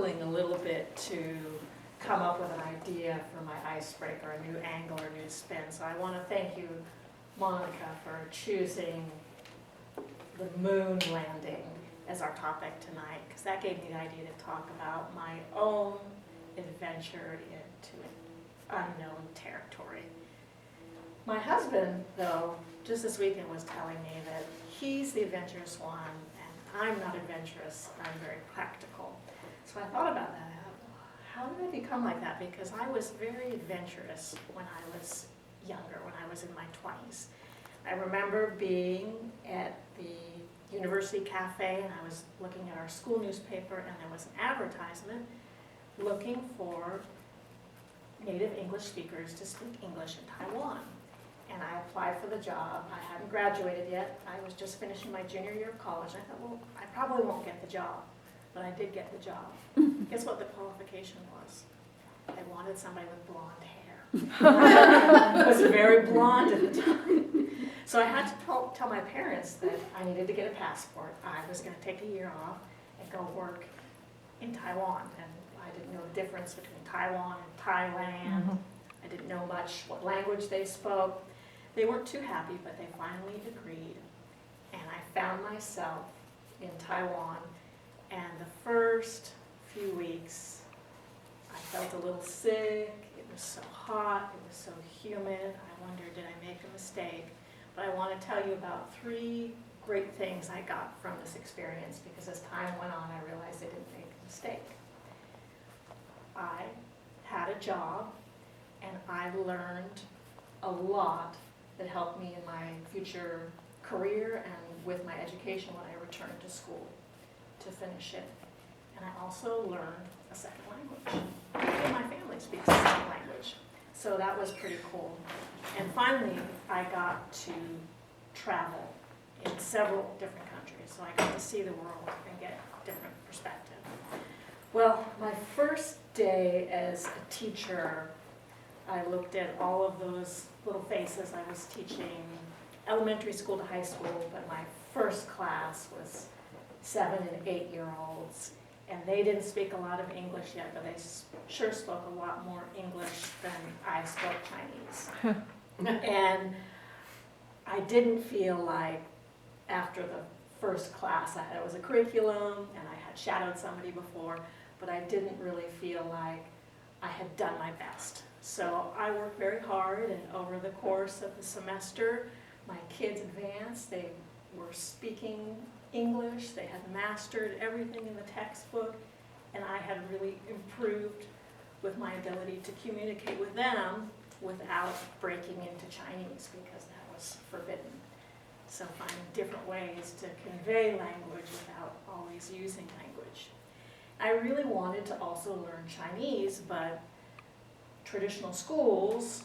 struggling a little bit to come up with an idea for my icebreaker, a new angle or new spin. So I want to thank you, Monica, for choosing the moon landing as our topic tonight, because that gave me the idea to talk about my own adventure into unknown territory. My husband, though, just this weekend was telling me that he's the adventurous one, and I'm not adventurous, I'm very practical. So I thought about that. How did I become like that? Because I was very adventurous when I was younger, when I was in my 20s. I remember being at the university cafe, and I was looking at our school newspaper, and there was an advertisement looking for native English speakers to speak English in Taiwan. And I applied for the job. I hadn't graduated yet. I was just finishing my junior year of college. I thought, well, I probably won't get the job, but I did get the job. Guess what the qualification was? They wanted somebody with blonde hair. I was very blonde at the time. So I had to tell my parents that I needed to get a passport. I was going to take a year off and go work in Taiwan. And I didn't know the difference between Taiwan and Thailand. I didn't know much what language they spoke. They weren't too happy, but they finally agreed. And I found myself in Taiwan. And the first few weeks, I felt a little sick. It was so hot. It was so humid. I wondered, did I make a mistake? But I want to tell you about 3 great things I got from this experience, because as time went on, I realized I didn't make a mistake. I had a job, and I learned a lot that helped me in my future career and with my education when I returned to school to finish it. And I also learned a second language. And my family speaks a second language. So that was pretty cool. And finally, I got to travel in several different countries. So I got to see the world and get different perspective. Well, my first day as a teacher, I looked at all of those little faces. I was teaching elementary school to high school, but my first class was 7- and 8-year-olds. And they didn't speak a lot of English yet, but they sure spoke a lot more English than I spoke Chinese. And I didn't feel like after the first class, it was a curriculum and I had shadowed somebody before, but I didn't really feel like I had done my best. So I worked very hard, and over the course of the semester, my kids advanced. They were speaking English, they had mastered everything in the textbook, and I had really improved with my ability to communicate with them without breaking into Chinese, because that was forbidden. So finding different ways to convey language without always using language. I really wanted to also learn Chinese, but traditional schools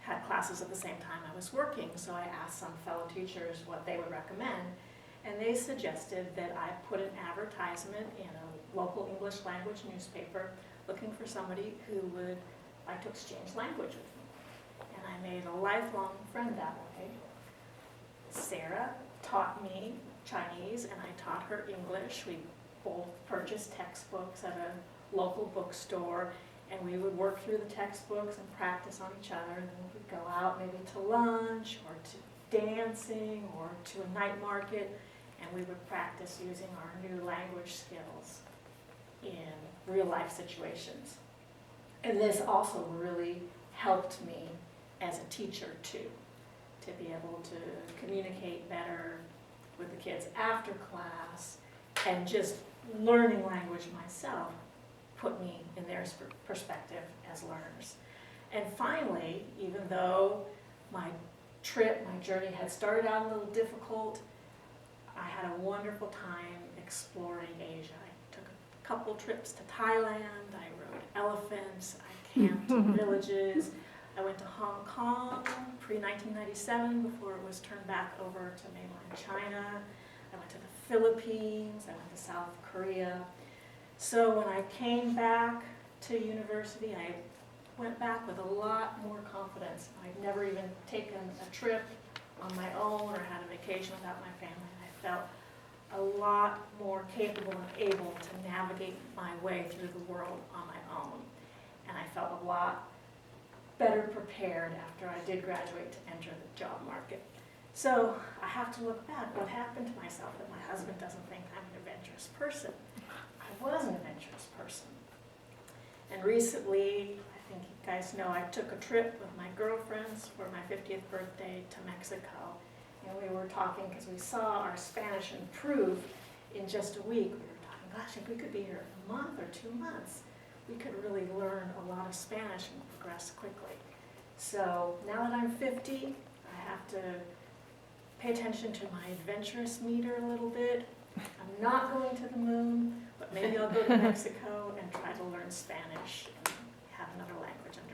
had classes at the same time I was working, so I asked some fellow teachers what they would recommend. And they suggested that I put an advertisement in a local English language newspaper looking for somebody who would like to exchange language with me. And I made a lifelong friend that way. Sarah taught me Chinese, and I taught her English. We both purchased textbooks at a local bookstore, and we would work through the textbooks and practice on each other. And then we'd go out maybe to lunch or to dancing or to a night market. And we would practice using our new language skills in real life situations. And this also really helped me as a teacher too, to be able to communicate better with the kids after class, and just learning language myself put me in their perspective as learners. And finally, even though my journey had started out a little difficult, I had a wonderful time exploring Asia. I took a couple trips to Thailand, I rode elephants, I camped in villages. I went to Hong Kong pre-1997 before it was turned back over to mainland China. I went to the Philippines, I went to South Korea. So when I came back to university, I went back with a lot more confidence. I'd never even taken a trip on my own or had a vacation without my family. I felt a lot more capable and able to navigate my way through the world on my own. And I felt a lot better prepared after I did graduate to enter the job market. So I have to look back, what happened to myself that my husband doesn't think I'm an adventurous person? I was an adventurous person. And recently, I think you guys know, I took a trip with my girlfriends for my 50th birthday to Mexico. And we were talking, because we saw our Spanish improve in just a week. We were talking, gosh, if we could be here a month or 2 months, we could really learn a lot of Spanish and progress quickly. So now that I'm 50, I have to pay attention to my adventurous meter a little bit. I'm not going to the moon, but maybe I'll go to Mexico and try to learn Spanish and have another language under